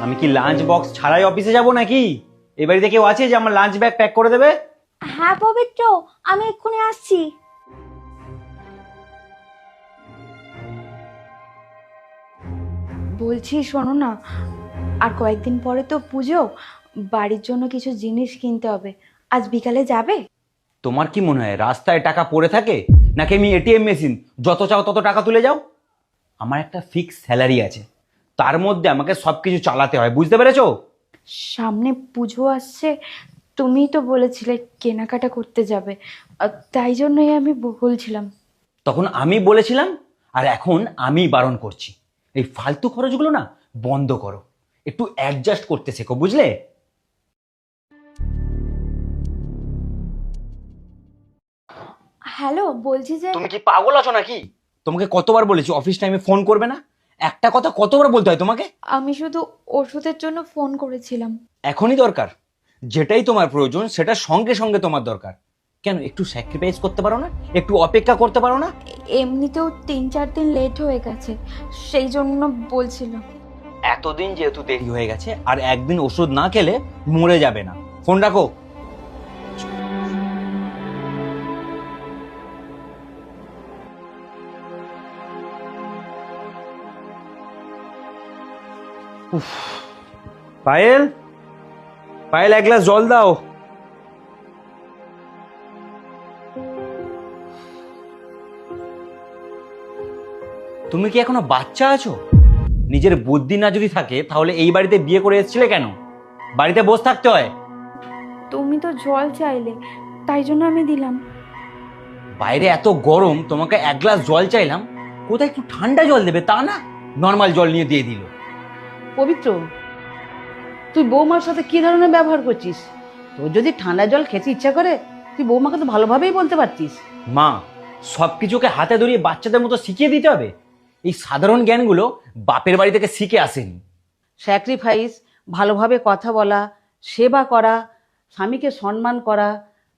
আমি কি lunch box ছাড়াই অফিসে যাব নাকি? এই বাড়িতে কেউ আছে যে আমার লাঞ্চ ব্যাগ প্যাক করে দেবে? হ্যাঁ পবিত্র, আমি এক্ষুনি আসছি। বলছি শোনো না, আর কয়েকদিন পরে তো পুজো, বাড়ির জন্য কিছু জিনিস কিনতে হবে। আজ বিকালে যাবে? তোমার কি মনে হয় রাস্তায় টাকা পড়ে থাকে, নাকি আমি এটিএম মেশিন যত চাও তত টাকা তুলে যাও? আমার একটা ফিক্স স্যালারি আছে, তার মধ্যে আমাকে সবকিছু চালাতে হয়, বুঝতে পেরেছো? সামনে পুজো আসছে, তুমিই তো বলেছিলে কেনাকাটা করতে যাবে, তাই জন্যই আমি বলছিলাম। তখন আমি বলেছিলাম, আর এখন আমি বারণ করছি, এই ফালতু খরচগুলো না বন্ধ করো, একটু অ্যাডজাস্ট করতে শেখো, বুঝলে? হ্যালো, বলছি যে তুমি কি পাগল আছো নাকি? তোমাকে কতবার বলেছি অফিস টাইমে ফোন করবে না? একটা কথা কতবার বলতে হয় তোমাকে? আমি শুধু ওষুধের জন্য ফোন করেছিলাম। এখনই দরকার, যেটাই তোমার প্রয়োজন সেটা সঙ্গে সঙ্গে তোমার দরকার। কেন একটু স্যাক্রিফাইস করতে পারো না? একটু অপেক্ষা করতে পারো না? এমনিতেও 3-4 দিন লেট হয়ে গেছে, সেই জন্য বলছিলাম। এতদিন যেহেতু দেরি হয়ে গেছে, আর একদিন ওষুধ না খেলে মরে যাবে না। ফোন রাখো। উফ, পায়েল, পায়েল এক গ্লাস জল দাও। তুমি কি এখনো বাচ্চা আছো? নিজের বুদ্ধি না যদি থাকে তাহলে এই বাড়িতে বিয়ে করে এসেছিলে কেন? বাড়িতে বসে থাকতে হয়। তুমি তো জল চাইলে, তাই জন্য আমি দিলাম। বাইরে এত গরম, তোমাকে এক গ্লাস জল চাইলাম, কোথায় একটু ঠান্ডা জল দেবে তা না, নর্মাল জল নিয়ে দিয়ে দিল। পবিত্র, তুই বৌমার সাথে কি ধরনের ব্যবহার করছিস? তোর যদি ঠান্ডা জল খেতে ইচ্ছা করে, তুই বৌমাকে তো ভালোভাবেই বলতে পারতিস। মা, সবকিছুকে হাতে ধরিয়ে বাচ্চাদের মতো শিখিয়ে দিতে হবে? এই সাধারণ জ্ঞানগুলো বাপের বাড়ি থেকে শিখে আসেনি। স্যাক্রিফাইস, ভালোভাবে কথা বলা, সেবা করা, স্বামীকে সম্মান করা,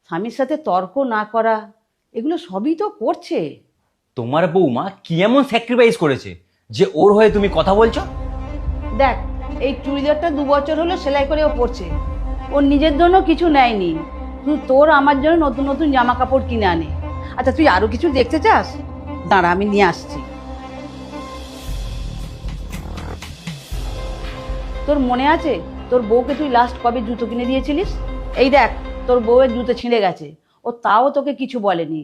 স্বামীর সাথে তর্ক না করা, এগুলো সবই তো করছে। তোমার বৌমা কি এমন স্যাক্রিফাইস করেছে যে ওর হয়ে তুমি কথা বলছো? দেখ, এই চুড়িদারটা 2 বছর হলো সেলাই করে ও পরছে। ওর নিজের জন্য কিছু নেয়নি, শুধু তোর আমার জন্য নতুন নতুন জামা কাপড় কিনে আনে। আচ্ছা, তুই আরো কিছু দেখতে চাস? দাঁড়া, আমি নিয়ে আসছি। তোর মনে আছে তোর বউকে তুই লাস্ট কবে জুতো কিনে দিয়েছিলিস? এই দেখ, তোর বউয়ের জুতো ছিঁড়ে গেছে, ও তাও তোকে কিছু বলেনি,